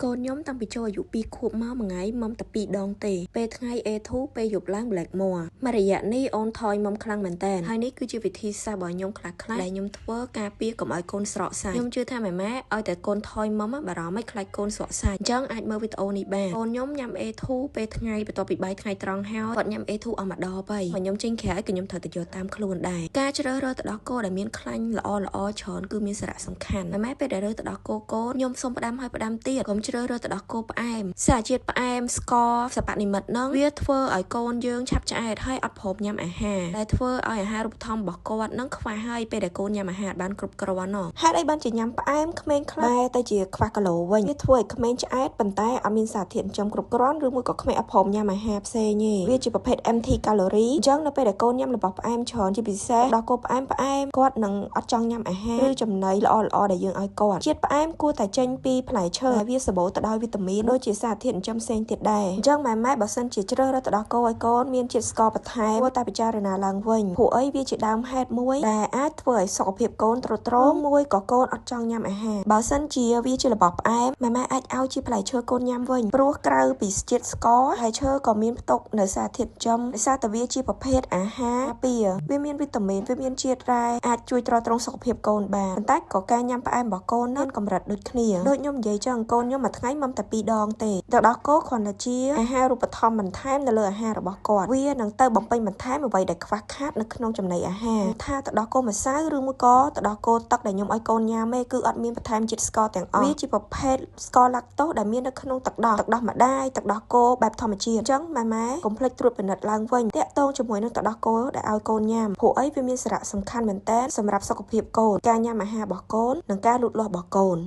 កូនខ្ញុំតាំងពីចូលអាយុ2 ខួបមកមួយថ្ងៃមុំតែ2 ដងទេពេលថ្ងៃ A2 ពេលយប់ឡើង Black Moor មករយៈនេះអូនថយមុំខ្លាំងមែនតើហើយនេះគឺជាវិធីសាស្ត្ររបស់ខ្ញុំខ្លះៗដែលខ្ញុំធ្វើការពារកុំឲ្យកូនស្រកសាច់ខ្ញុំជឿថាម៉ែឲ្យតែកូនថយមុំបារម្ភមិនខ្លាចកូនស្រកសាច់អញ្ចឹងអាចមើលវីដេអូនេះបានកូនខ្ញុំញ៉ាំ A2 ពេលថ្ងៃបន្ទាប់ពីបាយថ្ងៃត្រង់ហើយគាត់ញ៉ាំ A2 អស់ម្ដងហើយខ្ញុំចេញក្រៅក៏ខ្ញុំត្រូវទៅយកតាមខ្លួនដែរការជ្រើសរើសទៅដល់គោដែលមានខ្លាញ់ល្អច្រើនគឺមានសារៈសំខាន់ម៉ែពេលដែលរើសទៅដល់គោខ្ញុំសូមផ្ដាំឲ្យផ្ដាំទៀតកុំជ្រើសរើសទៅដល់គោផ្អែមសារជាតិផ្អែមស្ករសពនិមិត្តហ្នឹងវាធ្វើឲ្យកូនយើងឆាប់ឆ្អែតហើយអត់ព្រមញ៉ាំអាហារដែលធ្វើឲ្យអាហារូបត្ថម្ភរបស់គាត់ហ្នឹងខ្វះហើយពេលដែលកូនញ៉ាំអាហារបានគ្រប់គ្រាន់ហេតុអីបានជាញ៉ាំផ្អែមក្មេងខ្លះតែជាខ្វះគីឡូវិញវាធ្វើឲ្យក្មេងឆ្អែតប៉ុន្តែអត់មានសារធាតុចិញ្ចឹមគ្រប់គ្រាន់ឬមួយក៏ក្មេងអត់ព្រមញ៉ាំអាហារផ្សេងទេវាជាប្រភេទ MT calorie អញ្ចឹងនៅពេលដែលកូនញ៉ាំរបស់ផ្អែមច្រើនជាពិសេសដល់កូនផ្អែមគាត់នឹងអត់ចង់ញ៉ាំអាហារឬចំណីល្អដែលយើងឲ្យគាត់ជាតិផ្អែមគួរតែចេញពីផ្លែឈើហើយវាសម្បូរទៅដោយវីតាមីនដូចជាសារធាតុចិញ្ចឹមផ្សេងទៀតដែរអញ្ចឹងម៉ែបើសិនជាជ្រើសរើសទៅដល់គោឲ្យកូនមានជាតិស្ករបន្ថែមគួរតែពិចារណាឡើងវិញព្រោះអីវាជាដើមហេតុមួយដែលអាចធ្វើឲ្យសុខភាពកូនទ្រុឌទ្រោមមួយក៏កូនអត់ចង់ញ៉ាំអាហារបើសិនជាវាជារបស់ផ្អែមម៉ែអាចឲ្យជាផ្លែឈើកូនញ៉ាំវិញព្រោះក្រៅពីជាតិស្ករផ្លែឈើក៏មានផ្ទុកនៅសារធាតុចិញ្ចឹមដោយសារតែវាជាប្រភេទអាហារពីវាមានវីតាមីនវាមានជាតិរ៉ែអាចជួយទ្រទ្រង់សុខភាពកូនបានប៉ុន្តែក៏ការញ៉ាំផ្អែមរបស់កូននឹងកម្រិតដូចគ្នាដូចខ្ញុំនិយាយចឹងកូនខ្ញុំមួយថ្ងៃមុំតែ2 ដងទេទៅដល់គោគ្រាន់តែជាអាហារូបត្ថម្ភបន្ថែមនៅលើអាហាររបស់គាត់វានឹងទៅបំពេញបន្ថែមអ្វីដែលខ្វះខាតនៅក្នុងចំណីអាហារថាទៅដល់គោម្សៅឬមួយក៏ទៅដល់គោទឹកដែលខ្ញុំឲ្យកូនញ៉ាំគឺអត់មានបន្ថែមជាតិស្ករទាំងអស់វាជាប្រភេទស្ករឡាក់តូសដែលមាននៅក្នុងទឹកដោះម្ដាយទឹកដោះគោបែបធម្មជាតិអញ្ចឹងម៉ែកុំភ្លេចត្រួតពិនិត្យឡើងវិញតាក់ទងជាមួយនឹងទឹកដោះគោដែលឲ្យកូនញ៉ាំព្រោះអីវាមានសារៈសំខាន់មែនតើសម្រាប់សុខភាពកូនការញ៉ាំអាហាររបស់កូននិងការលូតលាស់របស់កូន